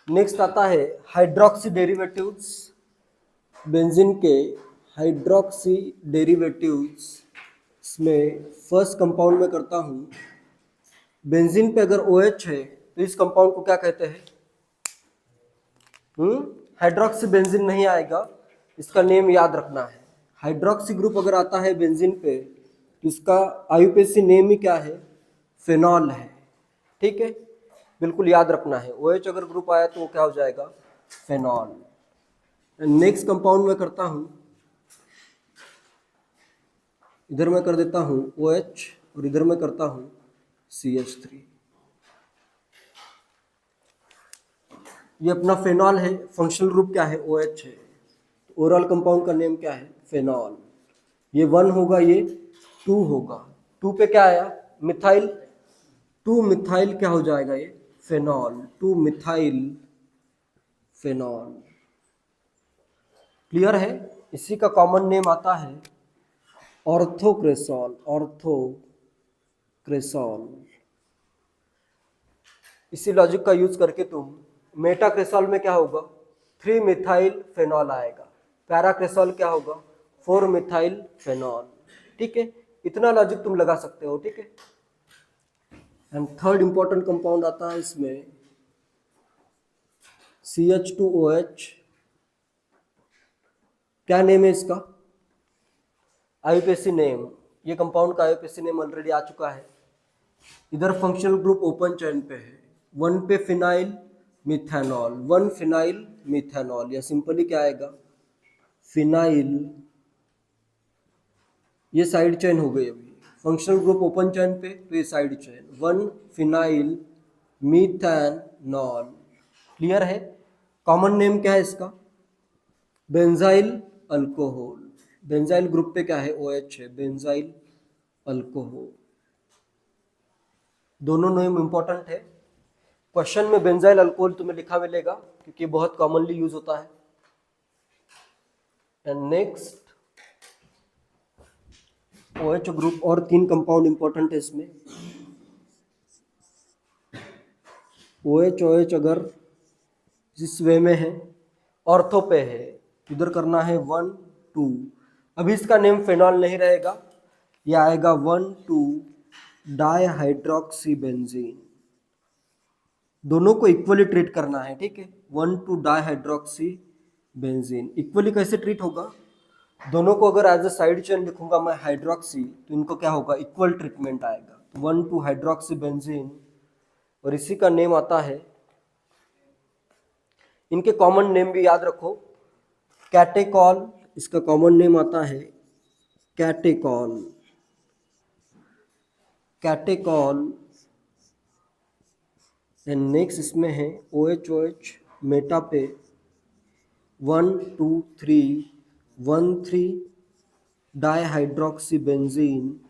Next आता है hydroxy derivatives. Benzene के हाइड्रोक्सी डेरिवेटिव्स में फर्स्ट कंपाउंड में करता हूँ। बेंजीन पे अगर OH है तो इस कंपाउंड को क्या कहते हैं? हाइड्रोक्सी बेंजीन नहीं आएगा, इसका नेम याद रखना है। हाइड्रोक्सी ग्रुप अगर आता है बेंजीन पे तो इसका आईयूपीएसी नेम ही क्या है? फेनॉल है। ठीक है, बिल्कुल याद रखना है। OH अगर ग्रुप आया तो वो क्या हो जाएगा? फेनॉल। नेक्स्ट कंपाउंड में करता हूं, इधर मैं कर देता हूं OH और इधर मैं करता हूं CH3। ये अपना फेनॉल है, फंक्शनल ग्रुप क्या है? OH है। ओवरऑल कंपाउंड का नेम क्या है? फेनॉल। ये 1 होगा, ये 2 होगा। 2 पे क्या आया? मिथाइल। 2 मिथाइल क्या हो जाएगा? ये फेनॉल। 2 methyl phenol. क्लियर है? इसी का कॉमन नेम आता है ऑर्थोक्रेसॉल। ऑर्थोक्रेसॉल। इसी लॉजिक का यूज करके तुम मेटाक्रेसॉल में क्या होगा? 3 मिथाइल फेनॉल आएगा। पैराक्रेसॉल क्या होगा? 4 मिथाइल फेनॉल। ठीक है, इतना लॉजिक तुम लगा सकते हो। ठीक है, एंड थर्ड इंपॉर्टेंट कंपाउंड आता है इसमें CH2OH। क्या नेम है इसका? IUPAC name. ये कंपाउंड का आईयूपीएसी नेम ऑलरेडी आ चुका है। इधर फंक्शनल ग्रुप ओपन चेन पे है। 1 पे फिनाइल मिथेनॉल, 1 फिनाइल मिथेनॉल, या सिंपली क्या आएगा? फिनाइल। ये साइड चेन हो गई। अभी फंक्शनल ग्रुप ओपन चेन पे तो ये side chain, 1 phenyl methanol. Clear है? कॉमन नेम क्या है इसका? Benzyl alcohol. बेंजाइल ग्रुप पे क्या है? OH है, बेंजाइल अल्कोहल। दोनों नेम इंपॉर्टेंट है। क्वेश्चन में बेंजाइल अल्कोहल तुम्हें लिखा मिलेगा क्योंकि बहुत कॉमनली यूज होता है। एंड नेक्स्ट OH ग्रुप और 3 कंपाउंड इंपॉर्टेंट है इसमें। OH अगर जिस वे में है, ऑर्थो पे है, इधर करना है 1 2। अभी इसका नेम फेनॉल नहीं रहेगा, ये आएगा 1 2 डाइहाइड्रोक्सी बेंजीन। दोनों को इक्वली ट्रीट करना है। ठीक है, 1 2 डाइहाइड्रोक्सी बेंजीन इक्वली कैसे ट्रीट होगा? दोनों को अगर एज अ साइड चेन लिखूंगा मैं हाइड्रोक्सी, तो इनको क्या होगा? इक्वल ट्रीटमेंट आएगा। 1 2 हाइड्रोक्सी बेंजीन, और इसी का नेम आता है, इनके कॉमन नेम भी याद रखो, कैटेकॉल। इसका कॉमन नेम आता है कैटेकॉल। कैटेकॉल। एंड नेक्स्ट इसमें है OH मेटा पे 1 2 3 1 3 डाइहाइड्रोक्सी बेंजीन।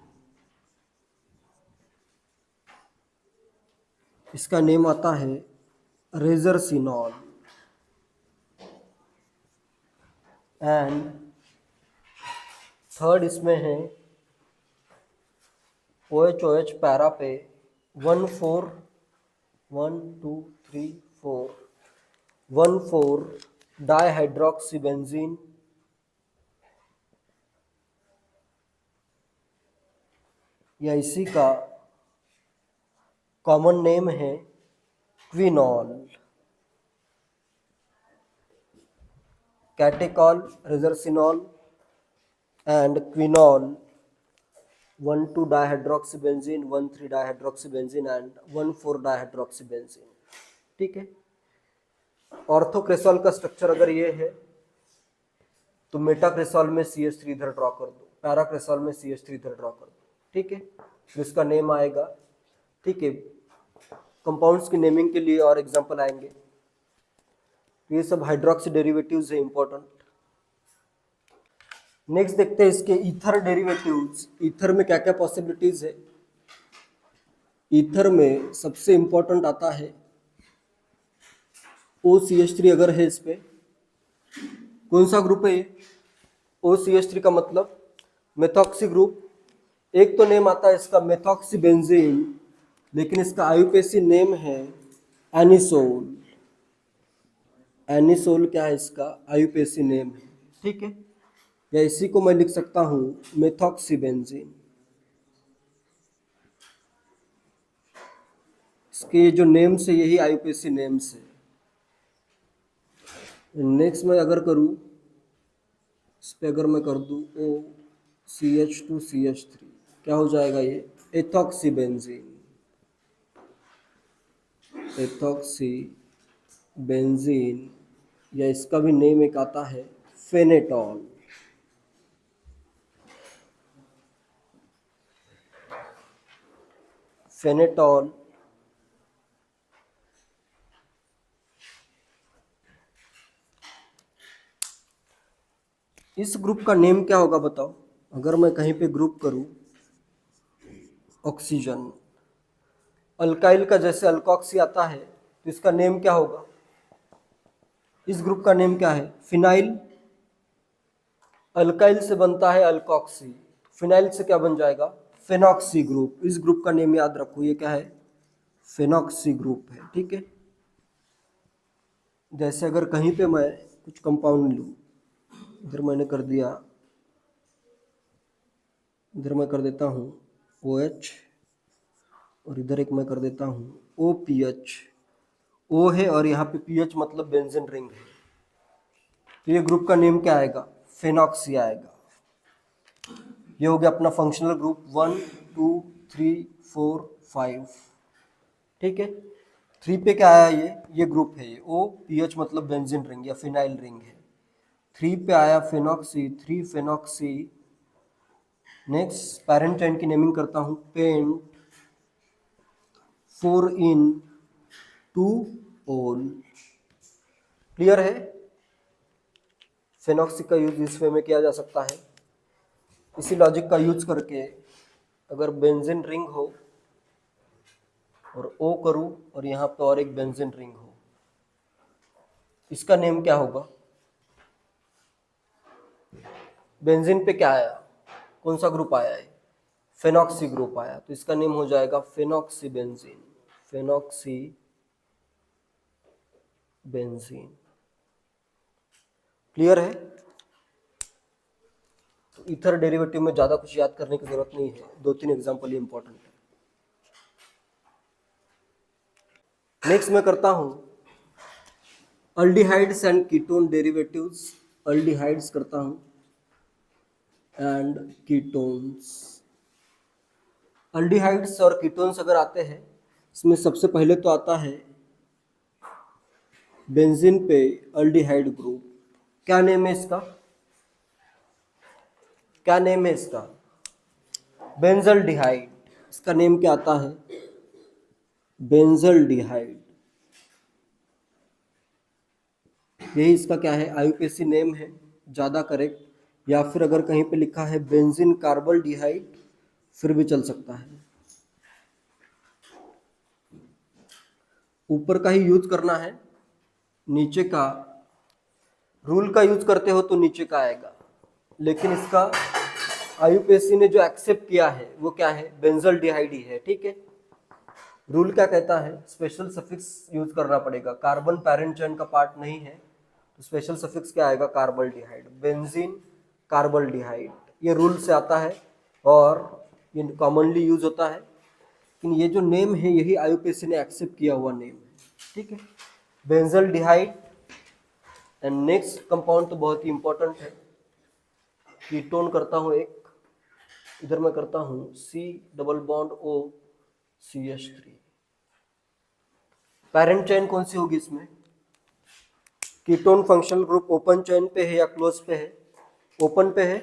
इसका नेम आता है रेजरसिनॉल। एंड थर्ड इसमें है OH पैरा पे 1 4 1 2 3 4 1 4 डाइहाइड्रोक्सी बेंजीन। या इसी का कॉमन नेम है quinol. Catechol, resorcinol and quinol. 1 2 dihydroxybenzene, 1 3 dihydroxybenzene and 1 4 dihydroxybenzene. ठीक है, ऑर्थोक्रेसॉल का स्ट्रक्चर अगर ये है तो मेटाक्रेसॉल में CH3 इधर ड्रॉ कर दो, पैराक्रेसॉल में CH3 इधर ड्रॉ कर दो। ठीक है, तो इसका नेम आएगा। ठीक है, कंपाउंड्स की नेमिंग के लिए और एग्जांपल आएंगे। ये सब हाइड्रोक्सी डेरिवेटिव्स है इंपॉर्टेंट। नेक्स्ट देखते हैं इसके ईथर डेरिवेटिव्स। ईथर में क्या क्या पॉसिबिलिटीज है? ईथर में सबसे इंपॉर्टेंट आता है OCH3 अगर है इस पे, कौन सा ग्रुप है ये? OCH3 का मतलब मेथॉक्सी ग्रुप। एक तो नेम आता है इसका मेथॉक्सी बेंजीन, लेकिन इसका आईयूपीएसी नेम है एनिसोल। एनिसोल क्या है इसका आईयूपीएसी नेम है, ठीक है। या इसी को मैं लिख सकता हूँ मेथॉक्सीबेंजीन। इसके जो नेम्स है यही आईयूपीएसी नेम्स है। नेक्स्ट मैं अगर करूँ इस पे, अगर मैं कर दूँ OCH2CH3, क्या हो जाएगा ये एथॉक्सीबेंजीन। एथॉक्सीबेंजीन, या इसका भी नेम एक आता है फेनेटॉल। फेनेटॉल इस ग्रुप का नेम क्या होगा बताओ? अगर मैं कहीं पे ग्रुप करूं ऑक्सीजन, अल्काइल का जैसे अल्कोक्सी आता है, तो इसका नेम क्या होगा? इस ग्रुप का नेम क्या है? फिनाइल। अल्काइल से बनता है अल्कोक्सी, फिनाइल से क्या बन जाएगा? फेनॉक्सी ग्रुप। इस ग्रुप का नेम याद रखो, ये क्या है? फेनॉक्सी ग्रुप है, ठीक है। जैसे अगर कहीं पे मैं कुछ कंपाउंड लूँ, इधर मैंने कर दिया, इधर मैं कर देता हूँ OH, और इधर एक मैं कर देता हूँ OPH। O है और यहाँ पे PH मतलब बेंजीन रिंग है, तो ये ग्रुप का नेम क्या आएगा? फेनॉक्सी आएगा। ये हो गया अपना फंक्शनल ग्रुप 1 2 3 4 5, ठीक है। 3 पे क्या आया? ये ग्रुप है, ये OPH मतलब बेंजीन रिंग या फिनाइल रिंग है। 3 पे आया फेनॉक्सी, 3 फेनॉक्सी। नेक्स्ट पैरेंट चेन की नेमिंग करता हूँ, पेंट 4 इन 2 ओल। क्लियर है? फेनॉक्सी का यूज इस वे में किया जा सकता है। इसी लॉजिक का यूज करके अगर बेंजीन रिंग हो और O करूं और यहाँ पे और एक बेंजीन रिंग हो, इसका नेम क्या होगा? बेंजीन पे क्या आया? कौन सा ग्रुप आया है? फेनॉक्सी ग्रुप आया, तो इसका नेम हो जाएगा फेनॉक्सीबेंजीन। फेनॉक्सी बेंजीन। क्लियर है? तो ईथर डेरिवेटिव में ज्यादा कुछ याद करने की जरूरत नहीं है, 2-3 एग्जांपल ही इंपॉर्टेंट है। नेक्स्ट मैं करता हूं aldehydes and ketone derivatives. Aldehydes करता हूं एंड कीटोन्स। अल्डिहाइड्स और कीटोन्स अगर आते हैं, इसमें सबसे पहले तो आता है बेंजीन पे अल्डिहाइड ग्रुप। क्या नेम है इसका? क्या नेम है इसका? बेंजल्डिहाइड। इसका नेम क्या आता है? बेंजल्डिहाइड। यही इसका क्या है? आईयूपीएसी नेम है, ज्यादा करेक्ट। या फिर अगर कहीं पे लिखा है बेंजीन कार्बल्डिहाइड, फिर भी चल सकता है। ऊपर का ही यूज करना है, नीचे का रूल का यूज करते हो तो नीचे का आएगा। लेकिन इसका आईयूपीएसी ने जो एक्सेप्ट किया है वो क्या है? बेंजल्डिहाइड ही है, ठीक है। रूल क्या कहता है? स्पेशल सफिक्स यूज करना पड़ेगा, कार्बन पैरेंट चेन का पार्ट नहीं है, तो स्पेशल सफिक्स क्या आएगा? कार्बल्डिहाइड, बेंजीन कार्बल्डिहाइड। ये रूल से आता है और ये कॉमनली यूज होता है। लेकिन ये जो नेम है यही आईयूपीएसी ने एक्सेप्ट किया हुआ नेम है, ठीक है, बेंजल्डिहाइड। एंड नेक्स्ट कंपाउंड तो बहुत ही इंपॉर्टेंट है, कीटोन करता हूँ एक, इधर मैं करता हूँ C+O CH3। पैरेंट चेन कौन सी होगी इसमें? Ketone functional group open chain पे है या क्लोज पे है? ओपन पे है,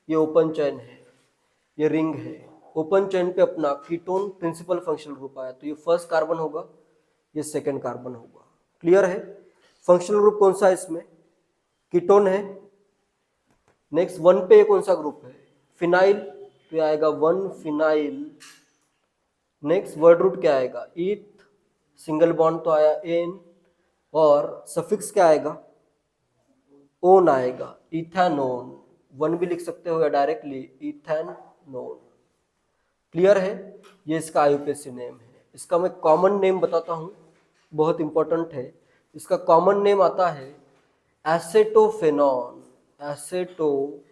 ये ओपन चेन है, ये रिंग है। ओपन चेन पे अपना कीटोन प्रिंसिपल फंक्शनल ग्रुप आया, तो ये फर्स्ट कार्बन होगा, ये सेकेंड कार्बन होगा। क्लियर है? फंक्शनल ग्रुप कौन सा है इसमें? कीटोन है। नेक्स्ट 1 पे कौन सा ग्रुप है? फिनाइल, तो आएगा 1 फिनाइल। नेक्स्ट वर्ड रूट क्या आएगा? ईथ, सिंगल बॉन्ड तो आया एन, और सफिक्स क्या आएगा? ओन आएगा, इथेनोन। 1 भी लिख सकते हो या डायरेक्टली इथेनोन। क्लियर है? ये इसका आईयूपीएसी नेम है। इसका मैं कॉमन नेम बताता हूँ, बहुत इंपॉर्टेंट है, इसका कॉमन नेम आता है एसेटोफेनॉन। एसेटोफेनॉन।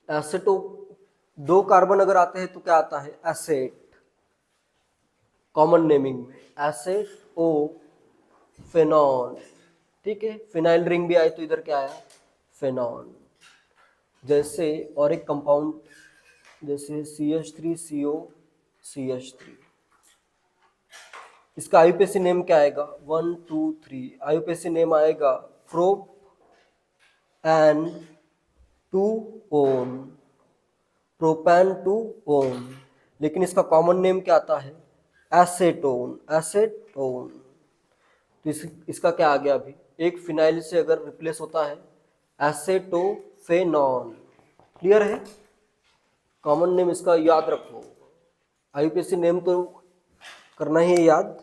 एसेटो, दो कार्बन अगर आते हैं तो क्या आता है, एसेट, कॉमन नेमिंग में एसेटोफेनॉन। ठीक है, फिनाइल रिंग भी आई तो इधर क्या आया, फेनॉन। जैसे और एक कंपाउंड जैसे CH3CO CH3, इसका आईयूपीएसी नेम क्या आएगा, 1 2 3, आईयूपीएसी नेम आएगा प्रोप एन 2 ओन, प्रोपैन 2 ओन। लेकिन इसका कॉमन नेम क्या आता है, एसेटोन। एसेटोन तो इसका क्या आ गया, अभी एक फिनाइल से अगर रिप्लेस होता है एसेटोफेनॉन। क्लियर है, कॉमन नेम इसका याद रखो, आईयूपीएसी नेम तो करना ही है याद,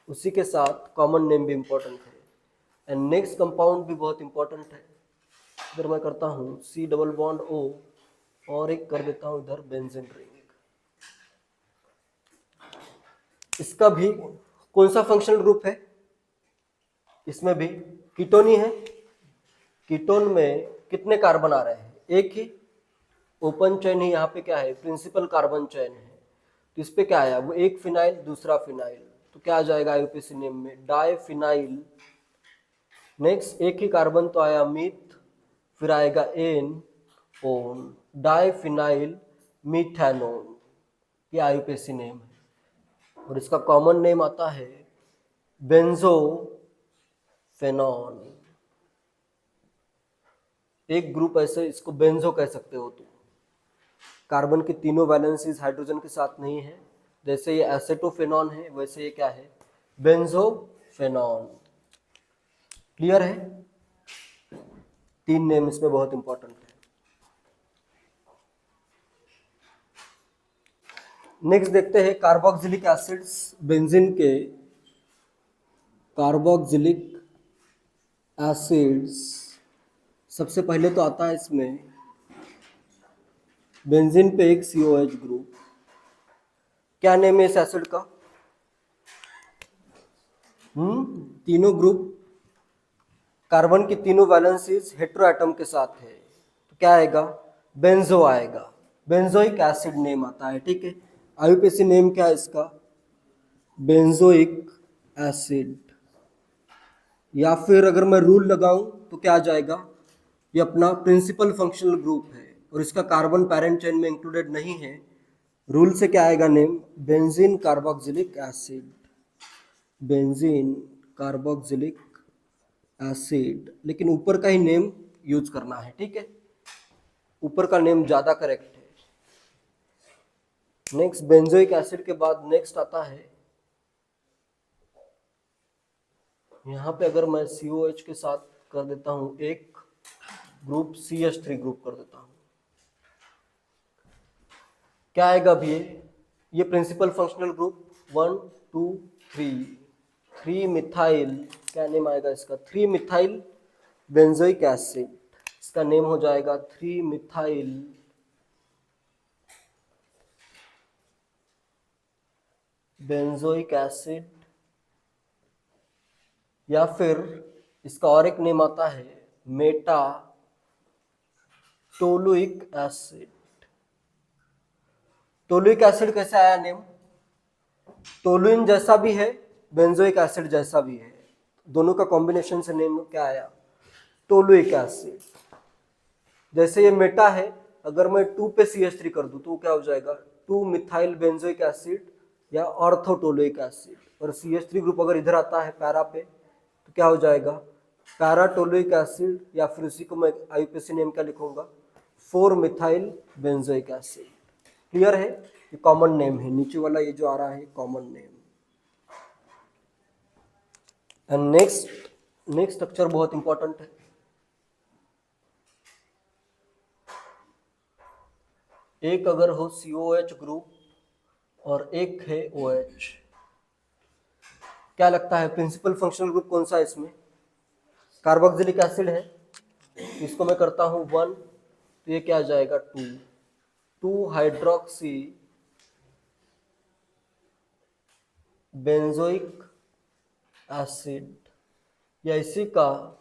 उसी के साथ कॉमन नेम भी इंपॉर्टेंट है। एंड नेक्स्ट कंपाउंड भी बहुत इंपॉर्टेंट है। इधर मैं करता हूँ C डबल बॉन्ड O और एक कर देता हूँ इधर बेंजीन रिंग। इसका भी कौन सा फंक्शनल ग्रुप है, इसमें भी कीटोन ही है। कीटोन में कितने कार्बन आ रहे हैं, एक ही, ओपन चेन ही यहाँ पे क्या है, प्रिंसिपल कार्बन चेन है। तो इस पे क्या आया, वो एक फिनाइल दूसरा फिनाइल, तो क्या आ जाएगा आईयूपीएसी नेम में, डाइफिनाइल। नेक्स्ट एक ही कार्बन तो आया मीथ, फिर आएगा एन ओन, डाइफिनाइल मीथेनोन, ये आईयूपीएसी नेम है। और इसका कॉमन नेम आता है बेंजोफेनॉन। एक ग्रुप ऐसे इसको बेंजो कह सकते हो तुम, कार्बन की तीनों वैलेंसीज हाइड्रोजन के साथ नहीं है, जैसे ये एसेटोफेनॉन है वैसे ये क्या है, बेंजोफेनॉन। क्लियर है, तीन नेम इसमें बहुत इंपॉर्टेंट है। नेक्स्ट देखते हैं कार्बोक्सिलिक एसिड्स, बेंजीन के कार्बोक्सिलिक एसिड्स। सबसे पहले तो आता है इसमें बेंजीन पे एक COH ग्रुप, क्या नेम है इस एसिड का, तीनों ग्रुप कार्बन की तीनों वैलेंसीज हेटेरो एटम के साथ है, तो क्या आएगा, बेंजो आएगा, बेंजोइक एसिड नेम आता है। ठीक है, आईयूपीएसी नेम क्या है इसका, बेंजोइक एसिड। या फिर अगर मैं रूल लगाऊं तो क्या आ जाएगा, ये अपना प्रिंसिपल फंक्शनल ग्रुप है और इसका कार्बन पैरेंट चेन में इंक्लूडेड नहीं है, रूल से क्या आएगा name, benzene carboxylic acid. Benzene carboxylic acid, लेकिन ऊपर का ही नेम यूज करना है। ठीक है, ऊपर का नेम ज्यादा करेक्ट है। नेक्स्ट बेंजोइक एसिड के बाद नेक्स्ट आता है, यहाँ पे अगर मैं COH के साथ कर देता हूँ एक ग्रुप, CH3 ग्रुप कर देता हूँ, क्या आएगा अभी, ये प्रिंसिपल फंक्शनल ग्रुप 1 2 3, 3 मिथाइल, क्या नेम आएगा इसका, 3 मिथाइल बेंजोइक एसिड। इसका नेम हो जाएगा 3 मिथाइल बेंजोइक एसिड। या फिर इसका और एक नेम आता है मेटा टोलुइक एसिड। टोलुइक एसिड कैसे आया नेम, टोलुइन जैसा भी है, बेंजोइक एसिड जैसा भी है, दोनों का कॉम्बिनेशन से नेम क्या आया, टोलुइक एसिड। जैसे ये मेटा है, अगर मैं 2 पे CH3 कर दूं तो क्या हो जाएगा, 2 मिथाइल बेंजोइक एसिड या ऑर्थोटोलुइक एसिड। और CH3 ग्रुप अगर इधर आता है पैरा पे तो क्या हो जाएगा, पैराटोलुइक एसिड, या फिर उसी को मैं आईयूपीएसी नेम क्या लिखूंगा, 4 मिथाइल बेंजोइक एसिड। क्लियर है, ये कॉमन नेम है, नीचे वाला ये जो आ रहा है common name. And next structure बहुत इंपॉर्टेंट है, एक अगर हो COH ग्रुप और एक है OH, क्या लगता है प्रिंसिपल फंक्शनल ग्रुप कौन सा है इसमें, कार्बोक्सिलिक एसिड है, इसको मैं करता हूँ 1, तो ये क्या आ जाएगा 2, 2 हाइड्रोक्सी बेंजोइक एसिड, या इसी का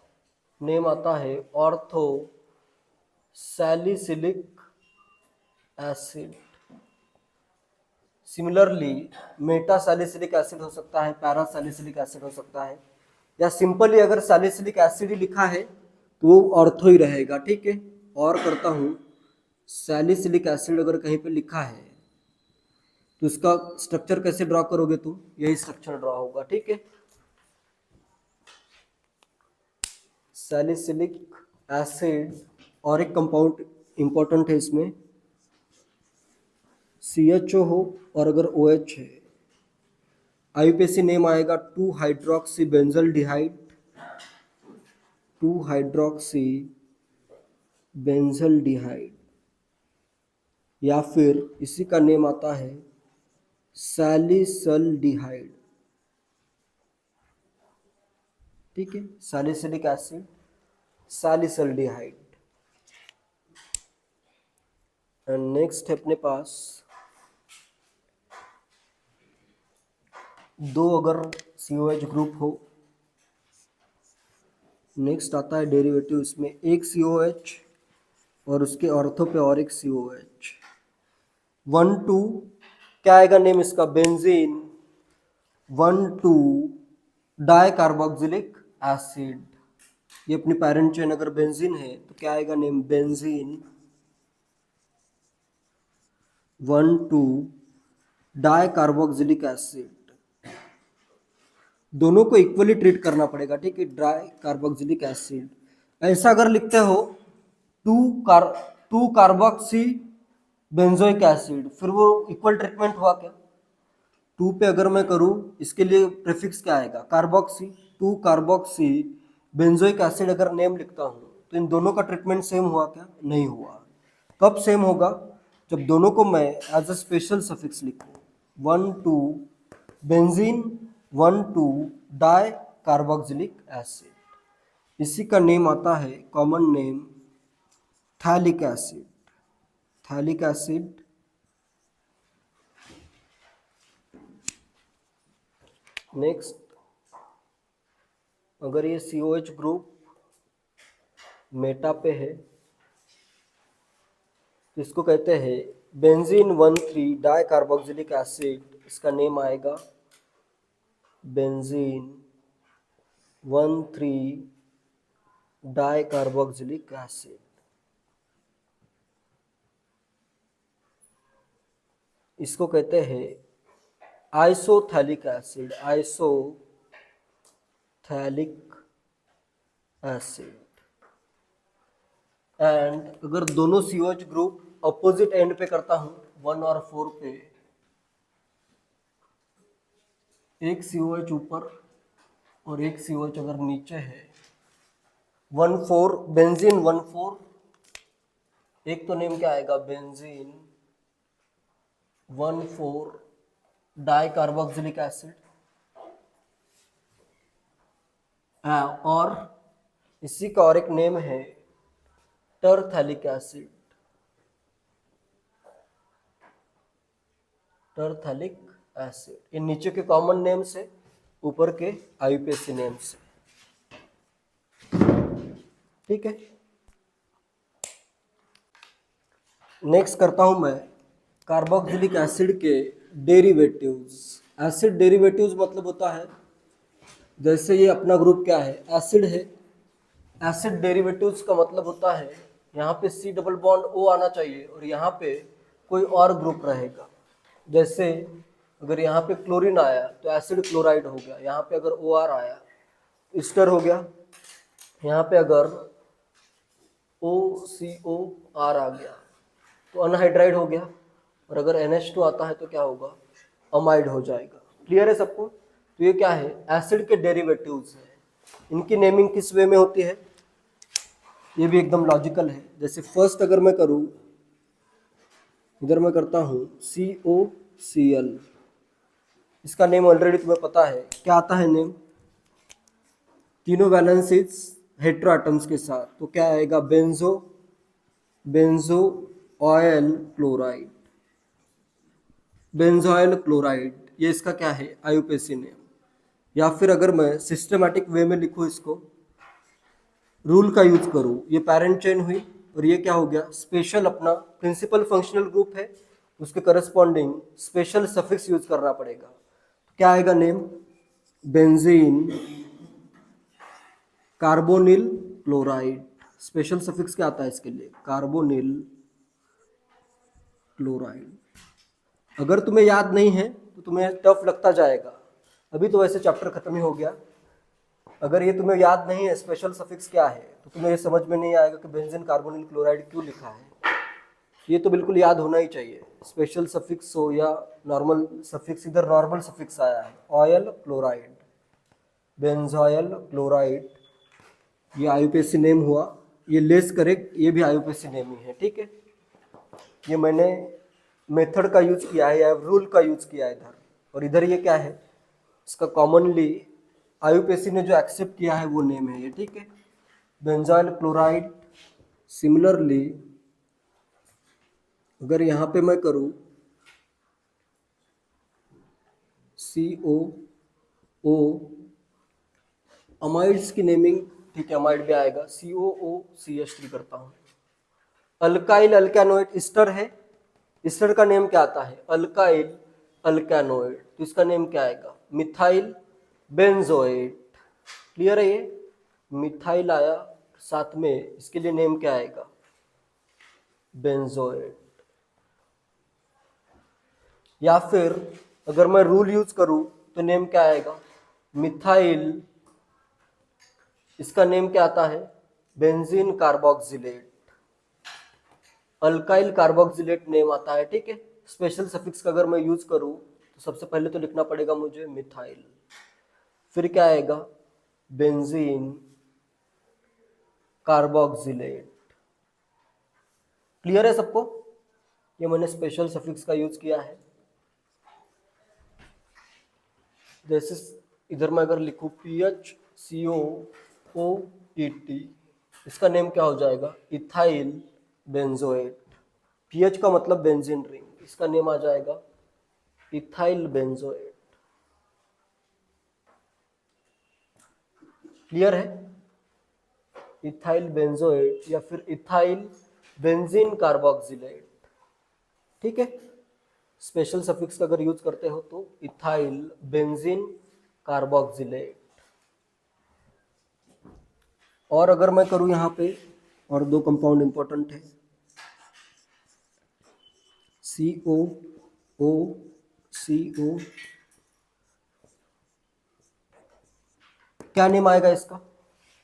नेम आता है ortho salicylic acid. Similarly Meta salicylic acid हो सकता है, पैरा सैलिसिलिक एसिड हो सकता है, या सिंपली अगर सैलिसिलिक एसिड ही लिखा है तो वो ऑर्थो ही रहेगा। ठीक है, और करता हूँ, सैलिसिलिक एसिड अगर कहीं पे लिखा है तो इसका स्ट्रक्चर कैसे ड्रॉ करोगे तुम, यही स्ट्रक्चर ड्रॉ होगा। ठीक है, सैलिसिलिक एसिड, और एक कंपाउंड इंपॉर्टेंट है इसमें, CHO हो और अगर OH है, आईयूपीएसी नेम आएगा 2 हाइड्रोक्सी बेंजल्डिहाइड, 2 हाइड्रोक्सी बेंजल्डिहाइड, या फिर इसी का नेम आता है सैलिसल्डिहाइड। ठीक है, सैलिसिलिक एसिड, सैलिसल्डिहाइड। एंड नेक्स्ट है अपने पास दो अगर COH ग्रुप हो, नेक्स्ट आता है डेरिवेटिव, इसमें एक COH और उसके ऑर्थो पे और एक COH, 1,2, क्या आएगा नेम इसका, बेंजीन 1,2 डाई कार्बोक्सिलिक एसिड। ये अपनी पैरेंट चेन अगर बेंजीन है तो क्या आएगा name, benzene 1,2 di carboxylic acid. दोनों को इक्वली ट्रीट करना पड़ेगा। ठीक है, ड्राई कार्बोक्सिलिक एसिड, ऐसा अगर लिखते हो 2 कार्बोक्सी बेंजोइक एसिड, फिर वो इक्वल ट्रीटमेंट हुआ क्या, 2 पे अगर मैं करूँ, इसके लिए प्रीफिक्स क्या आएगा, कार्बोक्सी, 2 कार्बोक्सी बेंजोइक एसिड अगर नेम लिखता हूँ तो इन दोनों का ट्रीटमेंट सेम हुआ क्या, नहीं हुआ। कब सेम होगा, जब दोनों को मैं एज अ स्पेशल सफिक्स लिखूँ, 1,2 बेंजीन 1,2 डाई कार्बोक्सिलिक एसिड। इसी का नेम आता है common name phthalic acid, phthalic acid. Next, अगर ये COH ग्रुप मेटा पे है तो इसको कहते हैं बेंजीन 1,3 डाई कार्बोक्सिलिक एसिड। इसका नेम आएगा बेंजीन 1,3 डाई कार्बोक्सिलिक एसिड। इसको कहते हैं isophthalic acid, isophthalic acid. And अगर दोनों COH ग्रुप अपोजिट एंड पे करता हूं, 1 और 4 पे, एक COH ऊपर और एक COH अगर नीचे है, 1,4 बेंजीन 1,4, एक तो नेम क्या आएगा, बेंजीन 1,4 डाई कार्बोक्सिलिक एसिड, और इसी का और एक नेम है टरथैलिक एसिड, टरथैलिक एसिड। ये नीचे के कॉमन नेम से, ऊपर के आईयूपीएसी नेम से। ठीक है, नेक्स्ट करता हूं मैं कार्बोक्सिलिक एसिड के डेरिवेटिव्स। एसिड डेरिवेटिव्स मतलब होता है, जैसे ये अपना ग्रुप क्या है, एसिड है, एसिड डेरिवेटिव्स का मतलब होता है यहाँ पे C डबल बॉन्ड O आना चाहिए और यहाँ पे कोई और ग्रुप रहेगा। जैसे अगर यहाँ पे क्लोरीन आया तो एसिड क्लोराइड हो गया, यहाँ पे अगर OR आया ईस्टर हो गया, यहाँ पे अगर OCOR आ गया तो अनहाइड्राइड हो गया, और अगर NH2 आता है तो क्या होगा, अमाइड हो जाएगा। क्लियर है सबको। तो ये क्या है, एसिड के डेरिवेटिव्स है। इनकी नेमिंग किस वे में होती है, ये भी एकदम लॉजिकल है। जैसे फर्स्ट अगर मैं करूँ, इधर मैं करता हूँ COCl, इसका नेम ऑलरेडी तुम्हें पता है, क्या आता है नेम, तीनों वैलेंसीज हेटेरो एटम्स के साथ, तो क्या आएगा, benzoyl chloride, benzoyl chloride, ये इसका क्या है, आईयूपीएसी नेम। या फिर अगर मैं सिस्टमैटिक वे में लिखूँ इसको, रूल का यूज करूँ, ये पेरेंट चेन हुई और ये क्या हो गया, स्पेशल अपना प्रिंसिपल फंक्शनल ग्रुप है, उसके करस्पॉन्डिंग स्पेशल सफिक्स यूज करना पड़ेगा। तो क्या आएगा name, benzene carbonyl chloride. Special suffix क्या आता है इसके लिए, कार्बोनिल क्लोराइड। अगर तुम्हें याद नहीं है तो तुम्हें टफ लगता जाएगा, अभी तो वैसे चैप्टर खत्म ही हो गया। अगर ये तुम्हें याद नहीं है स्पेशल सफिक्स क्या है, तो तुम्हें ये समझ में नहीं आएगा कि बेंजीन कार्बोनिल क्लोराइड क्यों लिखा है। ये तो बिल्कुल याद होना ही चाहिए, स्पेशल सफिक्स हो या नॉर्मल सफिक्स। इधर नॉर्मल सफिक्स आया है, ऑयल क्लोराइड, बेंजॉयल क्लोराइड, ये आईयूपीएसी नेम हुआ। ये लेस करेक्ट, ये भी आईयूपीएसी नेम ही है, ठीक है। ये मैंने मेथड का यूज किया है या रूल का यूज किया है इधर, और इधर ये क्या है, इसका कॉमनली आईयूपीएसी ने जो एक्सेप्ट किया है वो नेम है ये, ठीक है। Benzoyl chloride. सिमिलरली अगर यहाँ पे मैं करूँ COO, अमाइड्स की नेमिंग, ठीक है, अमाइड भी आएगा, COOCH3 करता हूँ। अल्काइल अल्कैनोइड इस्टर है, इस्टर का नेम क्या आता है, अल्काइल अल्कैनोइड, तो इसका नेम क्या आएगा, मिथाइल बेंजोएट। क्लियर है ये, मिथाइल आया साथ में, इसके लिए नेम क्या आएगा, बेंजोएट। या फिर अगर मैं रूल यूज करूं तो नेम क्या आएगा, मिथाइल, इसका नेम क्या आता है, benzene carboxylate. Alkyl carboxylate name आता है, ठीक है। स्पेशल सफिक्स का अगर मैं यूज करूं तो सबसे पहले तो लिखना पड़ेगा मुझे मिथाइल, फिर क्या आएगा, बेंजीन कार्बोक्सिलेट। क्लियर है सबको, ये मैंने स्पेशल सफिक्स का यूज किया है। जैसे इधर मैं अगर लिखूं PHCOOET, इसका नेम क्या हो जाएगा, इथाइल बेंजोएट। पीएच का मतलब बेंजीन रिंग, इसका नेम आ जाएगा इथाइल बेंजोएट। क्लियर है, इथाइल बेंजोएट या फिर इथाइल बेंजीन कार्बोक्सिलेट, ठीक है। स्पेशल सफिक्स का अगर यूज करते हो तो इथाइल बेंजीन कार्बोक्सिलेट। और अगर मैं करूं यहाँ पे, और दो कंपाउंड इंपॉर्टेंट है, COOCO, क्या नेम आएगा इसका,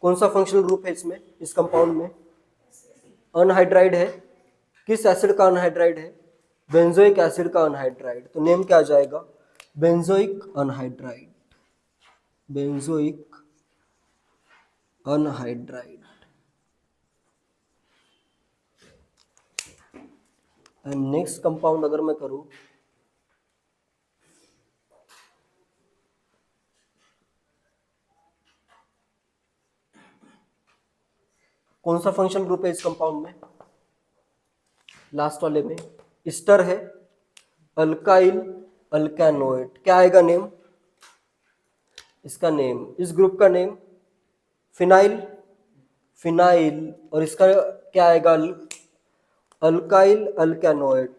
कौन सा फंक्शनल ग्रुप है इसमें, इस कंपाउंड में, अनहाइड्राइड है। किस एसिड का अनहाइड्राइड है, बेंजोइक एसिड का अनहाइड्राइड, तो नेम क्या आ जाएगा, benzoic anhydride, benzoic anhydride. And next compound अगर मैं करूं, कौन सा फंक्शनल ग्रुप है इस कंपाउंड में, लास्ट वाले में इस्टर है, अल्काइल अल्कैनोइड, क्या आएगा नेम, इसका नेम, इस ग्रुप का नेम फिनाइल, फिनाइल, और इसका क्या आएगा, अल्काइल अल्कैनोइड,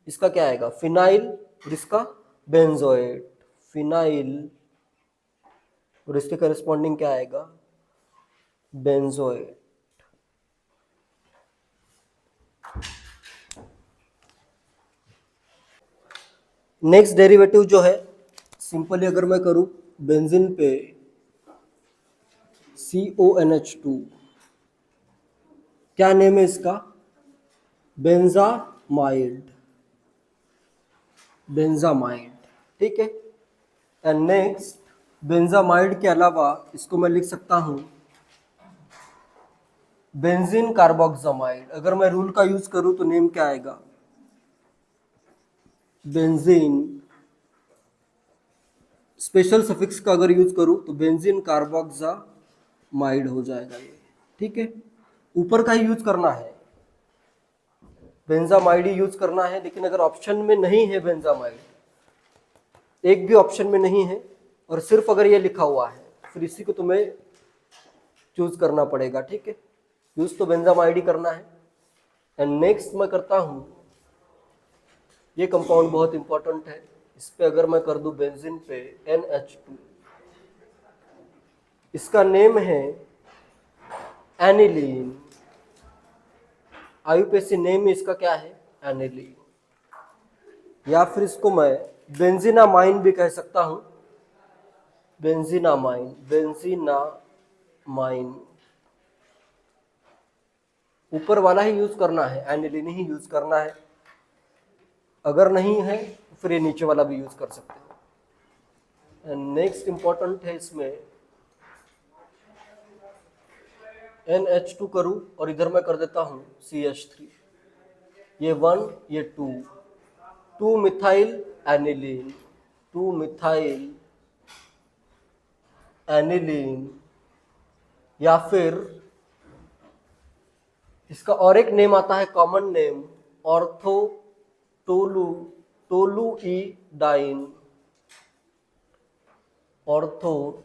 इसका क्या आएगा, फिनाइल, और इसका बेंजोएट, फिनाइल, और इसके करस्पॉन्डिंग क्या आएगा, बेंजोएट। नेक्स्ट डेरिवेटिव जो है, सिंपली अगर मैं करूं बेंजीन पे CONH2, क्या नेम है इसका, बेंजामाइड, बेंजामाइड, ठीक है। एंड नेक्स्ट बेंजामाइड के अलावा इसको मैं लिख सकता हूं बेंजीन कार्बोक्सामाइड। अगर मैं रूल का यूज करूं तो नेम क्या आएगा, बेंजीन। स्पेशल सफिक्स का अगर यूज करूं तो बेंजीन कार्बोक्सामाइड हो जाएगा ये, ठीक है। ऊपर का ही यूज करना है, बेंजामाइड ही यूज करना है, लेकिन अगर ऑप्शन में नहीं है बेंजामाइड एक भी ऑप्शन में नहीं है, और सिर्फ अगर ये लिखा हुआ है फिर इसी को तुम्हें चूज करना पड़ेगा, ठीक है। यूज तो बेंजाम आईडी करना है। एंड नेक्स्ट मैं करता हूं, ये कंपाउंड बहुत इंपॉर्टेंट है, इस पे अगर मैं कर दूं बेंजीन पे NH2, इसका नेम है एनिलीन। आईयूपीएसी नेम इसका क्या है, एनिलीन, या फिर इसको मैं बेंजीनामाइन भी कह सकता हूं, बेंजीनामाइन, बेंजीनामाइन। ऊपर वाला ही यूज करना है, एनिलीन ही यूज करना है, अगर नहीं है तो फिर ये नीचे वाला भी यूज कर सकते हैं। एंड नेक्स्ट इंपॉर्टेंट है इसमें NH2 करूं और इधर मैं कर देता हूं CH3, ये 1 ये 2 मिथाइल एनिलीन, 2 मिथाइल एनिलीन, या फिर इसका और एक नेम आता है common name, ortho toluidine. Ortho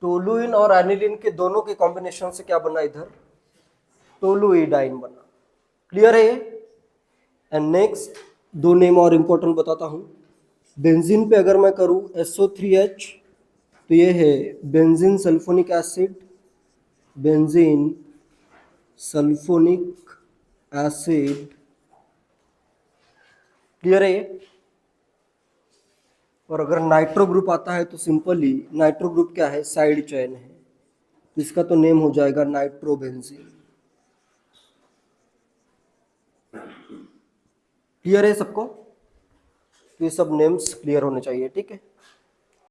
toluene और एनिलीन के दोनों के कॉम्बिनेशन से क्या बना, इधर टोलुईडाइन बना। क्लियर है ये। एंड नेक्स्ट दो नेम और इंपॉर्टेंट बताता हूं। बेंजीन पे अगर मैं करूं SO3H, तो ये है benzene sulphonic acid, benzene sulphonic acid. Clear है ये। और अगर नाइट्रो ग्रुप आता है तो सिंपली नाइट्रो ग्रुप क्या है, साइड चेन है, तो इसका तो नेम हो जाएगा नाइट्रोबेंजीन। क्लियर है सबको, तो ये सब नेम्स क्लियर होने चाहिए, ठीक है।